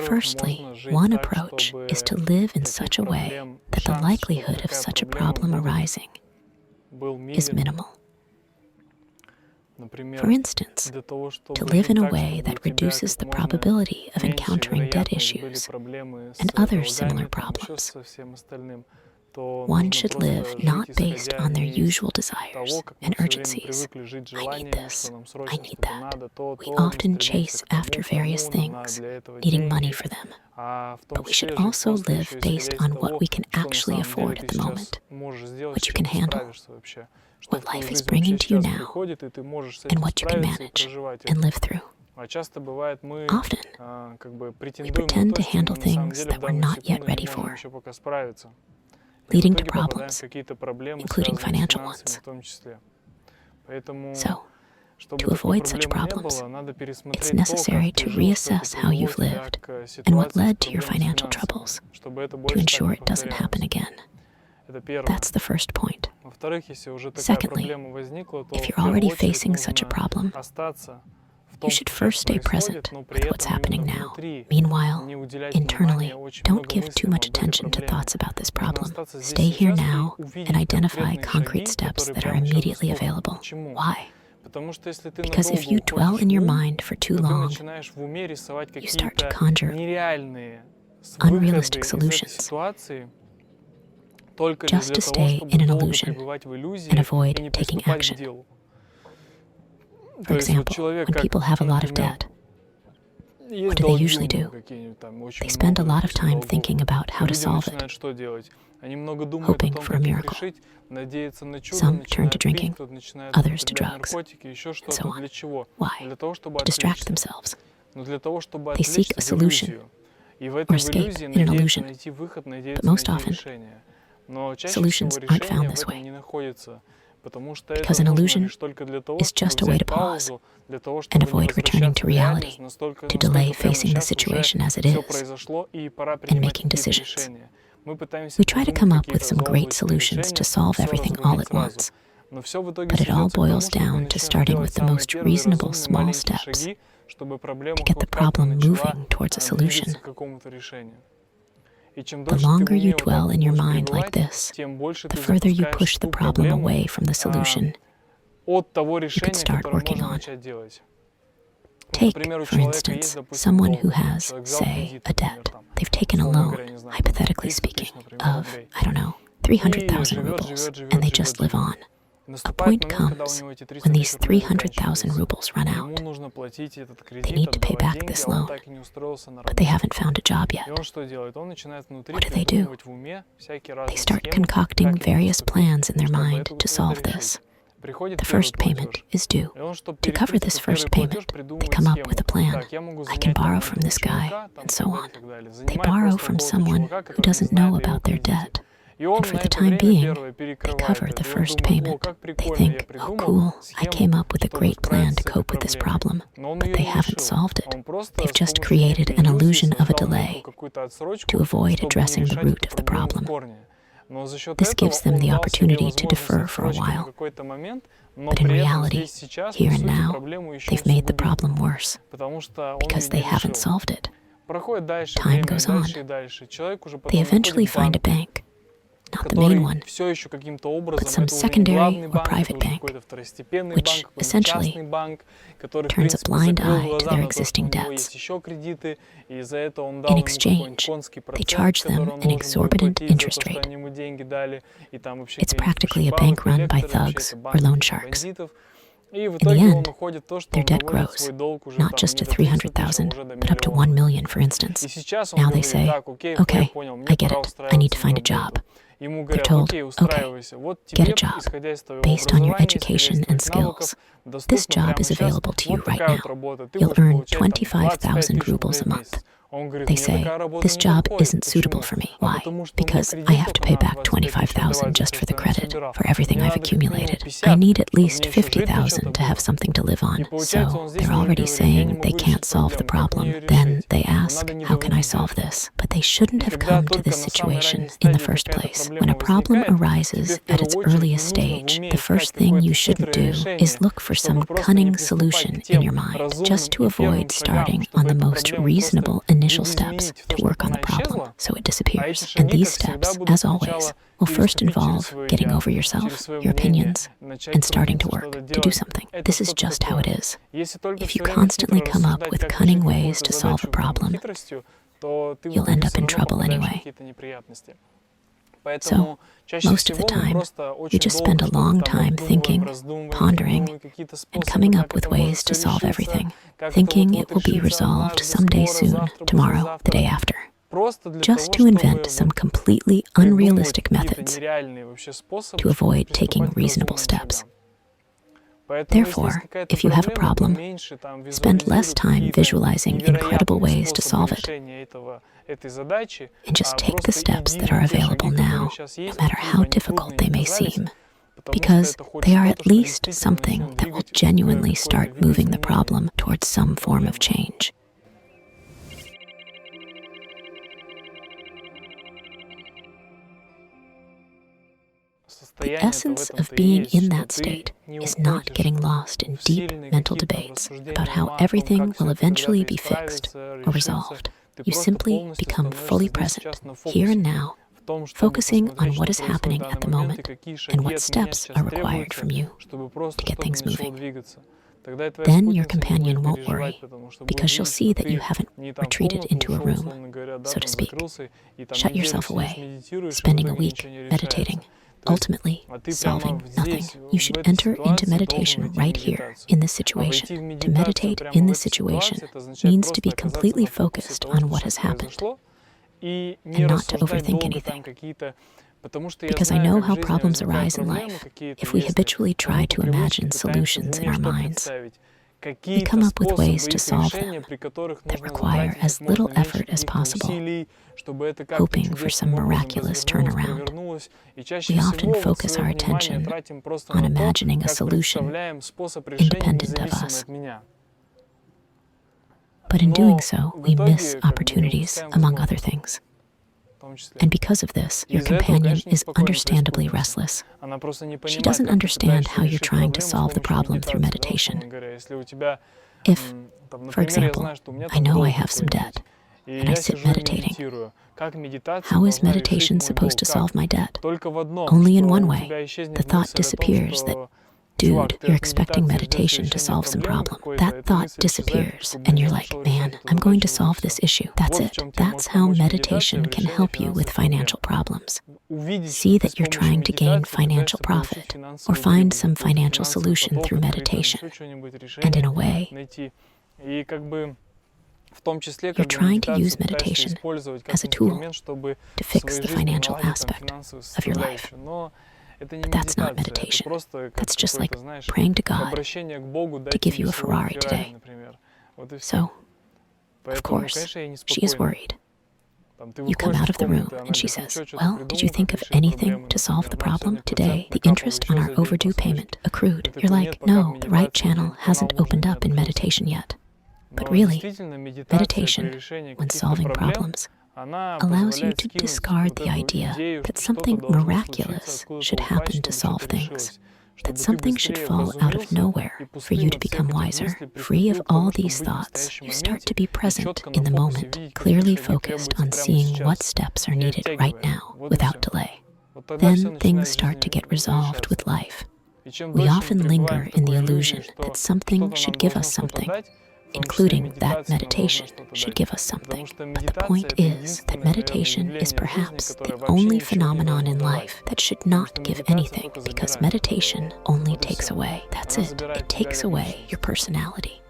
Firstly, one approach is to live in such a way that the likelihood of such a problem arising is minimal. For instance, to live in a way that reduces the probability of encountering debt issues and other similar problems. One should live not based on their usual desires and urgencies. I need this, I need that. We often chase after various things, needing money for them. But we should also live based on what we can actually afford at the moment, what you can handle, what life is bringing to you now, and what you can manage and live through. Often, we pretend to handle things that we're not yet ready for, leading to problems, including financial ones. So, to avoid such problems, it's necessary to reassess how you've lived and what led to your financial troubles to ensure it doesn't happen again. That's the first point. Secondly, if you're already facing such a problem, you should first stay present with what's happening now. Meanwhile, internally, don't give too much attention to thoughts about this problem. Stay here now and identify concrete steps that are immediately available. Why? Because if you dwell in your mind for too long, you start to conjure unrealistic solutions just to stay in an illusion and avoid taking action. For example, when people have a lot of debt, what do they usually do? They spend a lot of time thinking about how to solve it, hoping for a miracle. Some turn to drinking, others to drugs, and so on. Why? To distract themselves. They seek a solution or escape in an illusion. But most often, solutions aren't found this way. Because an illusion is just a way to pause and avoid returning to reality, to delay facing the situation as it is and making decisions. We try to come up with some great solutions to solve everything all at once, but it all boils down to starting with the most reasonable small steps to get the problem moving towards a solution. The longer you dwell in your mind like this, the further you push the problem away from the solution you could start working on. Take, for instance, someone who has, say, a debt. They've taken a loan, hypothetically speaking, of, 300,000 rubles, and they just live on. A point comes when these 300,000 rubles run out. They need to pay back this loan, but they haven't found a job yet. What do? They start concocting various plans in their mind to solve this. The first payment is due. To cover this first payment, they come up with a plan. I can borrow from this guy, and so on. They borrow from someone who doesn't know about their debt. And for the time being, they cover the first payment. They think, oh cool, I came up with a great plan to cope with this problem, but they haven't solved it. They've just created an illusion of a delay to avoid addressing the root of the problem. This gives them the opportunity to defer for a while. But in reality, here and now, they've made the problem worse because they haven't solved it. Time goes on. They eventually find a bank. Not the main one, but some secondary or private bank, which essentially turns a blind eye to their existing debts. In exchange, they charge them an exorbitant interest rate. It's practically a bank run by thugs or loan sharks. In the end, their debt grows, not just to 300,000, but up to 1 million, for instance. Now they say, okay, I get it, I need to find a job. They're told, okay, get a job based on your education and skills. This job is available to you right now. You'll earn 25,000 rubles a month. They say, this job isn't suitable for me. Why? Because I have to pay back 25,000 just for the credit, for everything I've accumulated. I need at least 50,000 to have something to live on. So they're already saying they can't solve the problem. Then they ask, how can I solve this? But they shouldn't have come to this situation in the first place. when a problem arises at its earliest stage, the first thing you shouldn't do is look for some cunning solution in your mind, just to avoid starting on the most reasonable initial steps to work on the problem so it disappears. And these steps, as always, will first involve getting over yourself, your opinions, and starting to work, to do something. This is just how it is. If you constantly come up with cunning ways to solve a problem, you'll end up in trouble anyway. So, most of the time, you just spend a long time thinking, pondering, and coming up with ways to solve everything, thinking it will be resolved someday soon, tomorrow, the day after, just to invent some completely unrealistic methods to avoid taking reasonable steps. Therefore, if you have a problem, spend less time visualizing incredible ways to solve it, and just take the steps that are available now, no matter how difficult they may seem, because they are at least something that will genuinely start moving the problem towards some form of change. The essence of being in that state is not getting lost in deep mental debates about how everything will eventually be fixed or resolved. You simply become fully present, here and now, focusing on what is happening at the moment and what steps are required from you to get things moving. Then your companion won't worry, because she'll see that you haven't retreated into a room, so to speak, shut yourself away, spending a week meditating, ultimately solving nothing. You should enter into meditation right here, in this situation. To meditate in this situation means to be completely focused on what has happened, and not to overthink anything. Because I know how problems arise in life. If we habitually try to imagine solutions in our minds, we come up with ways to solve them that require as little effort as possible, hoping for some miraculous turnaround. We often focus our attention on imagining a solution independent of us. But in doing so, we miss opportunities, among other things. And because of this, your companion is understandably restless. She doesn't understand how you're trying to solve the problem through meditation. If, for example, I know I have some debt, and I sit meditating, how is meditation supposed to solve my debt? Only in one way. The thought disappears that, dude, you're expecting meditation to solve some problem. That thought disappears, and you're like, man, I'm going to solve this issue. That's it. That's how meditation can help you with financial problems. See that you're trying to gain financial profit, or find some financial solution through meditation. And in a way, you're trying to use meditation as a tool to fix the financial aspect of your life. But that's not meditation. That's just like praying to God to give you a Ferrari today. So, of course, she is worried. You come out of the room and she says, well, did you think of anything to solve the problem? Today, the interest on our overdue payment accrued. You're like, no, the right channel hasn't opened up in meditation yet. But really, meditation, when solving problems, allows you to discard the idea that something miraculous should happen to solve things, that something should fall out of nowhere for you to become wiser. Free of all these thoughts, you start to be present in the moment, clearly focused on seeing what steps are needed right now without delay. Then things start to get resolved with life. We often linger in the illusion that something should give us something, including that meditation should give us something. But the point is that meditation is perhaps the only phenomenon in life that should not give anything, because meditation only takes away. That's it. It takes away your personality.